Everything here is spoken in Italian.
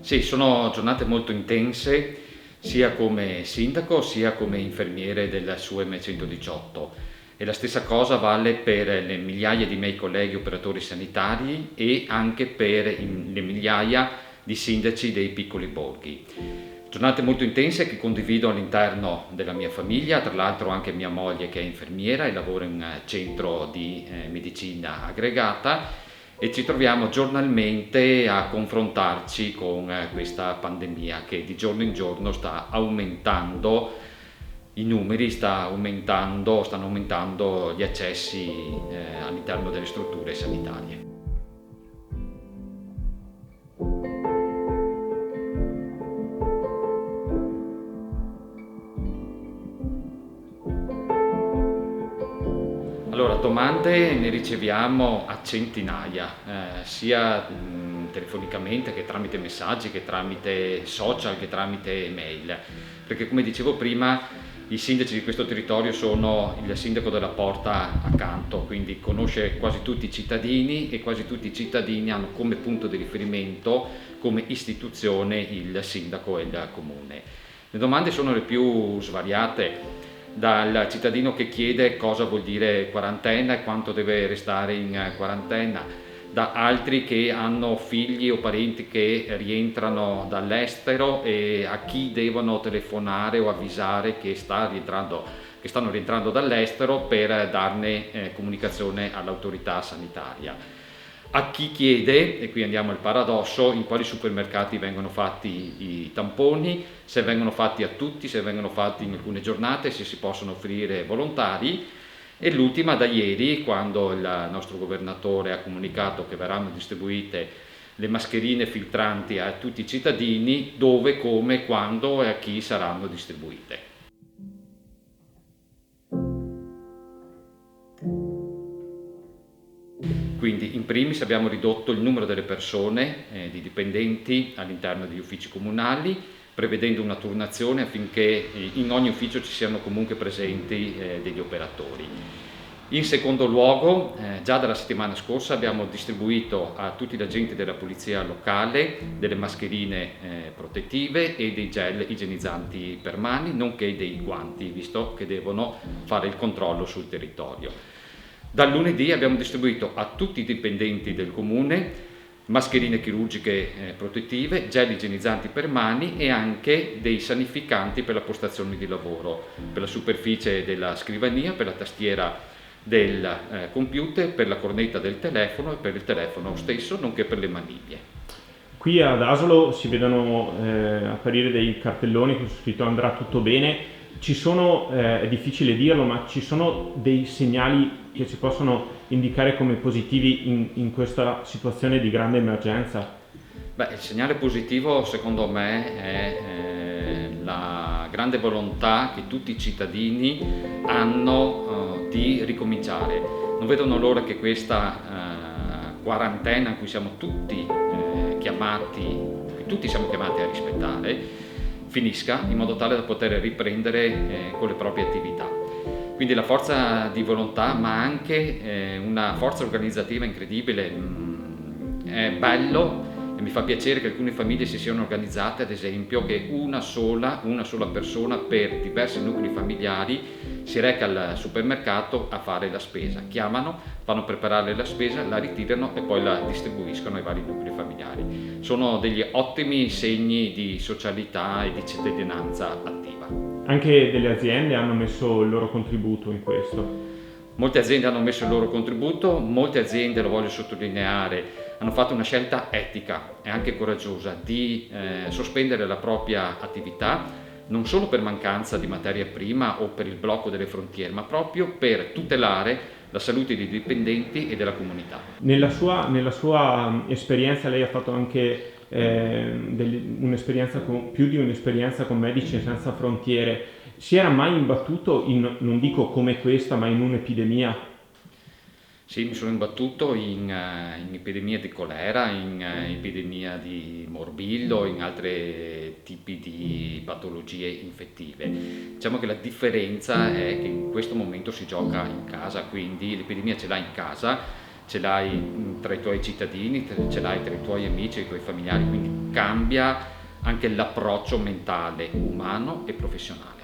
Sì, sono giornate molto intense, sia come sindaco sia come infermiere del SUEM 118 e la stessa cosa vale per le migliaia di miei colleghi operatori sanitari e anche per le migliaia di sindaci dei piccoli borghi. Giornate molto intense che condivido all'interno della mia famiglia, tra l'altro anche mia moglie che è infermiera e lavora in un centro di medicina aggregata e ci troviamo giornalmente a confrontarci con questa pandemia che di giorno in giorno sta aumentando i numeri, stanno aumentando gli accessi all'interno delle strutture sanitarie. Allora, domande ne riceviamo a centinaia, sia telefonicamente che tramite messaggi, che tramite social, che tramite email, perché come dicevo prima i sindaci di questo territorio sono il sindaco della porta accanto, quindi conosce quasi tutti i cittadini e quasi tutti i cittadini hanno come punto di riferimento, come istituzione, il sindaco e il comune. Le domande sono le più svariate, dal cittadino che chiede cosa vuol dire quarantena e quanto deve restare in quarantena, da altri che hanno figli o parenti che rientrano dall'estero e a chi devono telefonare o avvisare che stanno rientrando dall'estero per darne comunicazione all'autorità sanitaria. A chi chiede, e qui andiamo al paradosso, in quali supermercati vengono fatti i tamponi, se vengono fatti a tutti, se vengono fatti in alcune giornate, se si possono offrire volontari. E l'ultima da ieri, quando il nostro governatore ha comunicato che verranno distribuite le mascherine filtranti a tutti i cittadini, dove, come, quando e a chi saranno distribuite. Quindi in primis abbiamo ridotto il numero delle persone, di dipendenti all'interno degli uffici comunali, prevedendo una turnazione affinché in ogni ufficio ci siano comunque presenti degli operatori. In secondo luogo, già dalla settimana scorsa abbiamo distribuito a tutti gli agenti della polizia locale delle mascherine protettive e dei gel igienizzanti per mani, nonché dei guanti, visto che devono fare il controllo sul territorio. Dal lunedì abbiamo distribuito a tutti i dipendenti del comune mascherine chirurgiche protettive, gel igienizzanti per mani e anche dei sanificanti per la postazione di lavoro, per la superficie della scrivania, per la tastiera del computer, per la cornetta del telefono e per il telefono stesso, nonché per le maniglie. Qui ad Asolo si vedono apparire dei cartelloni con scritto "andrà tutto bene". Ci sono, è difficile dirlo, ma ci sono dei segnali che ci possono indicare come positivi in questa situazione di grande emergenza? Beh, il segnale positivo secondo me è la grande volontà che tutti i cittadini hanno di ricominciare. Non vedono l'ora che questa quarantena in cui siamo tutti siamo chiamati a rispettare, finisca in modo tale da poter riprendere con le proprie attività. Quindi la forza di volontà, ma anche una forza organizzativa incredibile. È bello e mi fa piacere che alcune famiglie si siano organizzate, ad esempio, che una sola persona per diversi nuclei familiari si reca al supermercato a fare la spesa. Chiamano, fanno preparare la spesa, la ritirano e poi la distribuiscono ai vari nuclei familiari. Sono degli ottimi segni di socialità e di cittadinanza attiva. Anche delle aziende hanno messo il loro contributo in questo. Molte aziende hanno messo il loro contributo, molte aziende, lo voglio sottolineare, hanno fatto una scelta etica e anche coraggiosa di sospendere la propria attività, non solo per mancanza di materia prima o per il blocco delle frontiere, ma proprio per tutelare la salute dei dipendenti e della comunità. Nella sua esperienza lei ha fatto anche più di un'esperienza con Medici Senza Frontiere. Si era mai imbattuto non dico come questa, ma in un'epidemia? Sì, mi sono imbattuto in epidemia di colera, in epidemia di morbillo, in altri tipi di patologie infettive. Diciamo che la differenza è che in questo momento si gioca in casa, quindi l'epidemia ce l'ha in casa, ce l'hai tra i tuoi cittadini, ce l'hai tra i tuoi amici e i tuoi familiari, quindi cambia anche l'approccio mentale, umano e professionale.